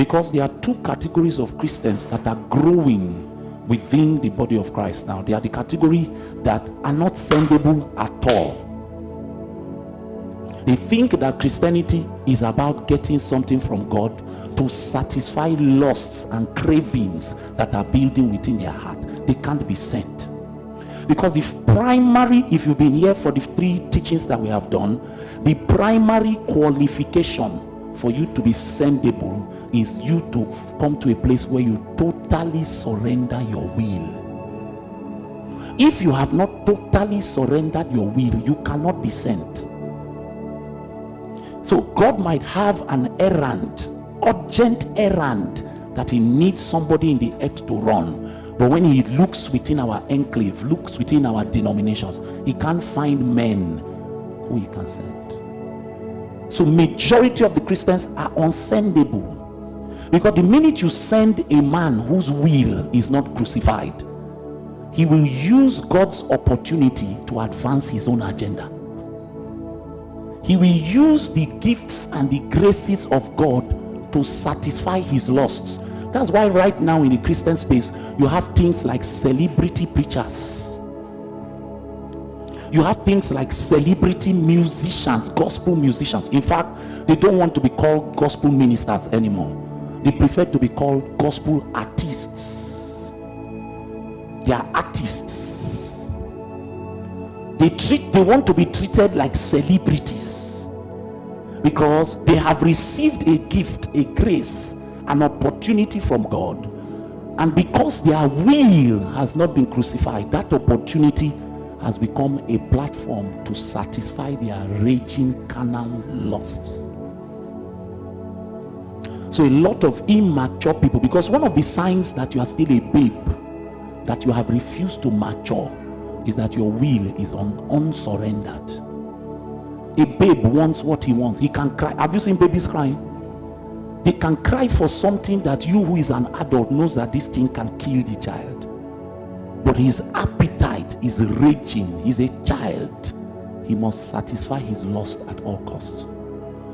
Because there are two categories of Christians that are growing within the body of Christ now. They are the category that are not sendable at all. They think that Christianity is about getting something from God to satisfy lusts and cravings that are building within their heart. They can't be sent. Because if you've been here for the 3 teachings that we have done, the primary qualification for you to be sendable is you to come to a place where you totally surrender your will. If you have not totally surrendered your will, you cannot be sent. So God might have an errand, urgent errand, that he needs somebody in the earth to run. But when he looks within our enclave, looks within our denominations, he can't find men who he can send. So majority of the Christians are unsendable. Because the minute you send a man whose will is not crucified, he will use God's opportunity to advance his own agenda. He will use the gifts and the graces of God to satisfy his lusts. That's why right now in the Christian space, you have things like celebrity preachers. You have things like celebrity musicians, gospel musicians. In fact, they don't want to be called gospel ministers anymore. They prefer to be called gospel artists. They are artists. They want to be treated like celebrities because they have received a gift, a grace, an opportunity from God, and because their will has not been crucified, that opportunity has become a platform to satisfy their raging carnal lusts. So a lot of immature people, because one of the signs that you are still a babe, that you have refused to mature, is that your will is unsurrendered. A babe wants what he wants. He can cry. Have you seen babies crying? They can cry for something that you, who is an adult, knows that this thing can kill the child. But his appetite is raging. He's a child. He must satisfy his lust at all costs.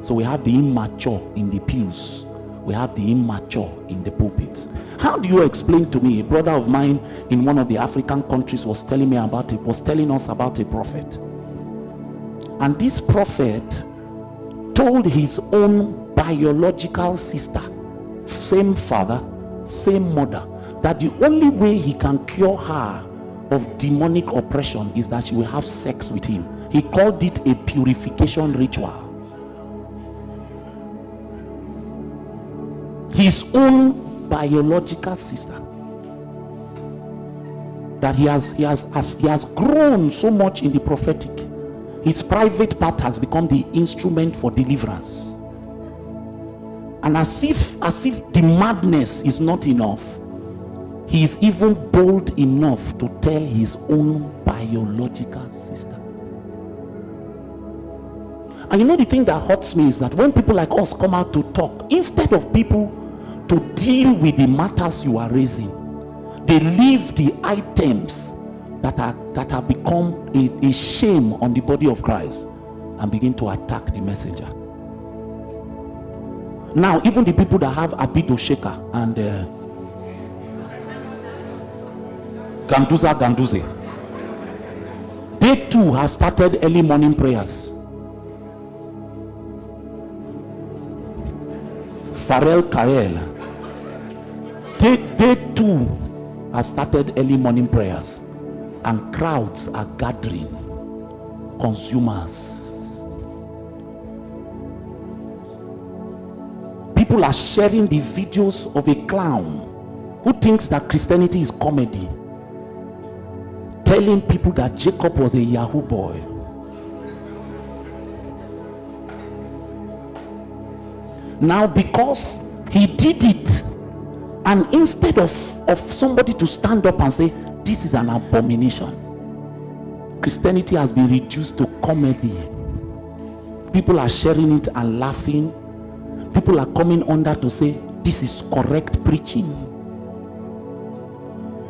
So we have the immature in the pews. We have the immature in the pulpits. How do you explain to me? A brother of mine in one of the African countries was telling us about a prophet. And this prophet told his own biological sister, same father, same mother, that the only way he can cure her of demonic oppression is that she will have sex with him. He called it a purification ritual. His own biological sister, that he has grown so much in the prophetic, his private part has become the instrument for deliverance. And as if the madness is not enough, he is even bold enough to tell his own biological sister. And you know, the thing that hurts me is that when people like us come out to talk, instead of people to deal with the matters you are raising, they leave the items that have become a shame on the body of Christ and begin to attack the messenger. Now, even the people that have Abido Sheka and Ganduze, they too have started early morning prayers. Pharrell Kael, they too have started early morning prayers, and crowds are gathering. Consumers, people are sharing the videos of a clown who thinks that Christianity is comedy, telling people that Jacob was a Yahoo boy. Now, because he did it, and instead of somebody to stand up and say this is an abomination, Christianity has been reduced to comedy. People are sharing it and laughing. People are coming under to say this is correct preaching.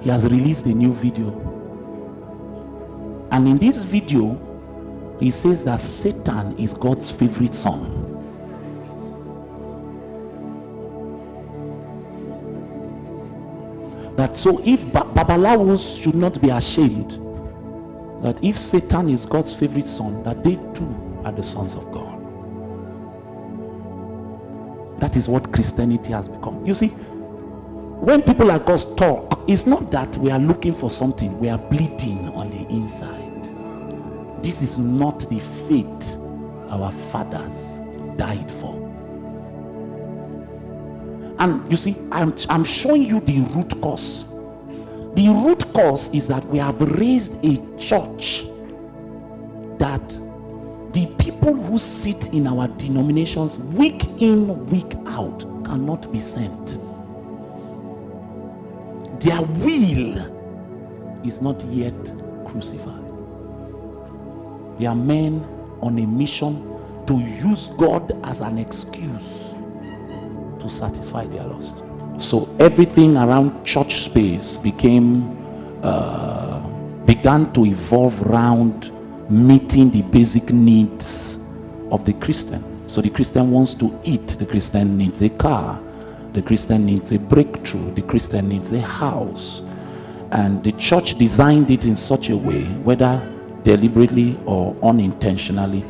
He has released a new video, and in this video he says that Satan is God's favorite son. That so if Babalawos should not be ashamed, that if Satan is God's favorite son, that they too are the sons of God. That is what Christianity has become. You see, when people like us talk, it's not that we are looking for something, we are bleeding on the inside. This is not the faith our fathers died for. And you see, I'm showing you the root cause. The root cause is that we have raised a church that the people who sit in our denominations week in, week out cannot be sent. Their will is not yet crucified. They are men on a mission to use God as an excuse to satisfy their lust. So everything around church space began to evolve around meeting the basic needs of the Christian. So the Christian wants to eat, the Christian needs a car, the Christian needs a breakthrough, the Christian needs a house. And the church designed it in such a way, whether deliberately or unintentionally,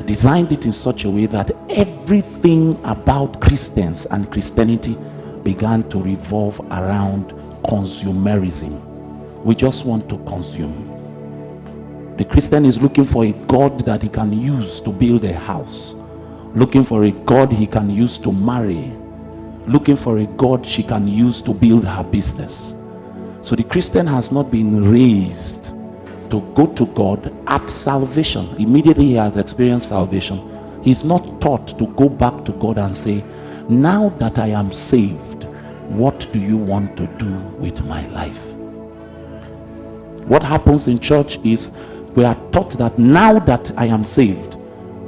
designed it in such a way that everything about Christians and Christianity began to revolve around consumerism. We just want to consume. The Christian is looking for a God that he can use to build a house, looking for a God he can use to marry, looking for a God she can use to build her business. So the Christian has not been raised to go to God at salvation. Immediately he has experienced salvation, he's not taught to go back to God and say, now that I am saved, what do you want to do with my life? What happens in church is we are taught that now that I am saved,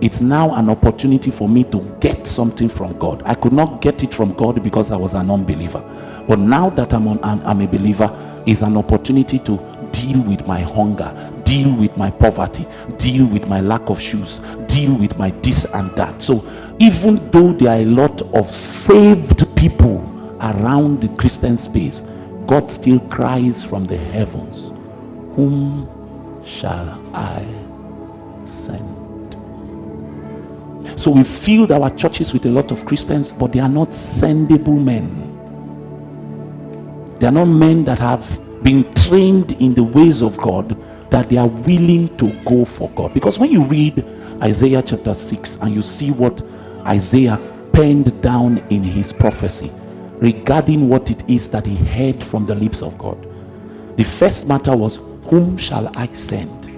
it's now an opportunity for me to get something from God. I could not get it from God because I was an unbeliever. But now that I'm a believer, is an opportunity to deal with my hunger, deal with my poverty, deal with my lack of shoes, deal with my this and that. So even though there are a lot of saved people around the Christian space, God still cries from the heavens, whom shall I send? So we filled our churches with a lot of Christians, but they are not sendable men. They are not men that have been trained in the ways of God, that they are willing to go for God. Because when you read Isaiah chapter 6 and you see what Isaiah penned down in his prophecy regarding what it is that he heard from the lips of God, the first matter was, whom shall I send?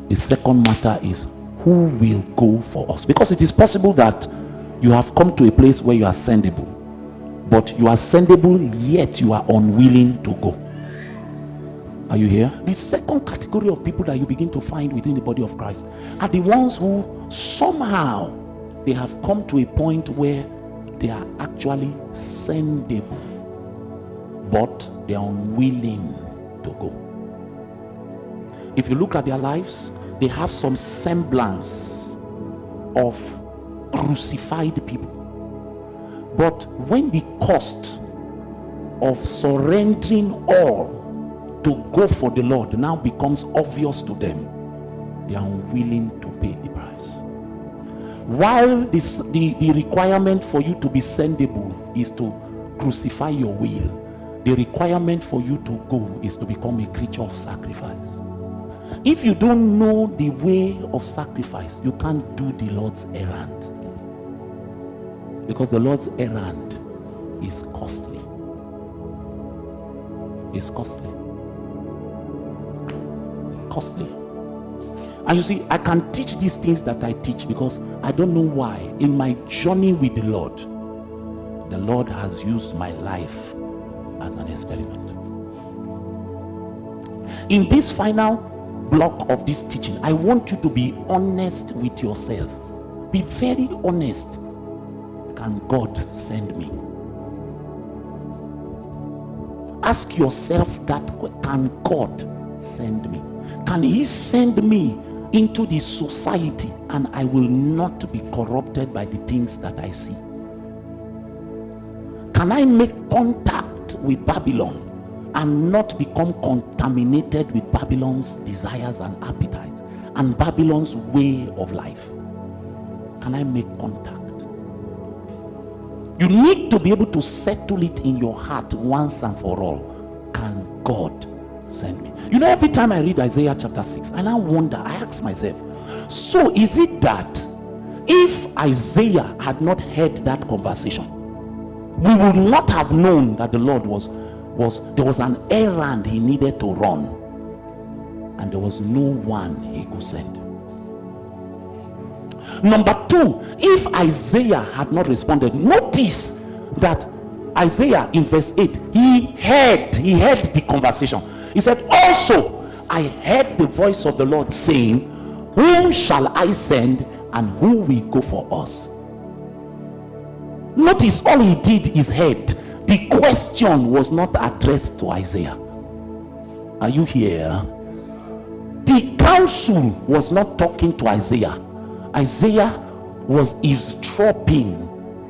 The second matter is, who will go for us? Because it is possible that you have come to a place where you are sendable, but you are sendable yet you are unwilling to go. Are you here? The second category of people that you begin to find within the body of Christ are the ones who somehow they have come to a point where they are actually sendable, but they are unwilling to go. If you look at their lives, they have some semblance of crucified people. But when the cost of surrendering all to go for the Lord now becomes obvious to them, they are unwilling to pay the price. While the requirement for you to be sendable is to crucify your will, the requirement for you to go is to become a creature of sacrifice. If you don't know the way of sacrifice, you can't do the Lord's errand, because the Lord's errand is costly. It's costly. Costly. And you see, I can teach these things that I teach because I don't know why. In my journey with the Lord has used my life as an experiment. In this final block of this teaching, I want you to be honest with yourself. Be very honest. Can God send me? Ask yourself that, can God send me? Can he send me into the society and I will not be corrupted by the things that I see? Can I make contact with Babylon and not become contaminated with Babylon's desires and appetites and Babylon's way of life? Can I make contact? You need to be able to settle it in your heart once and for all. Can God send me? You know, every time I read Isaiah chapter 6, and I wonder, I ask myself, so is it that if Isaiah had not heard that conversation, we would not have known that the Lord there was an errand he needed to run, and there was no one he could send? Number two, if Isaiah had not responded, notice that Isaiah in verse 8, he heard the conversation. He said, also I heard the voice of the Lord saying, whom shall I send, and who will go for us? Notice all he did is heard. The question was not addressed to Isaiah. Are you here? The council was not talking to Isaiah. Isaiah was eavesdropping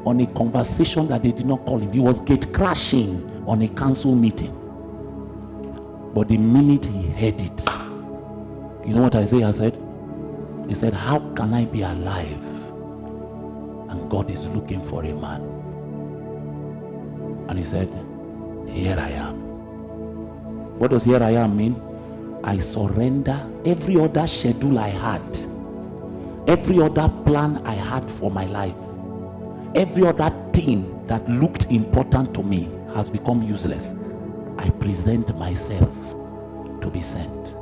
on a conversation that they did not call him. He was gate crashing on a council meeting. But the minute he heard it, you know what Isaiah said? He said, how can I be alive? And God is looking for a man. And he said, here I am. What does here I am mean? I surrender every other schedule I had, every other plan I had for my life, every other thing that looked important to me has become useless. I present myself to be sent.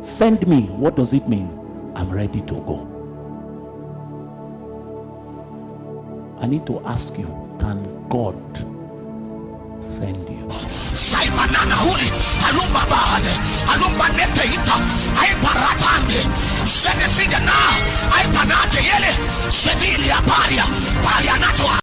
Send me. What does it mean? I'm ready to go. I need to ask you, can God send you?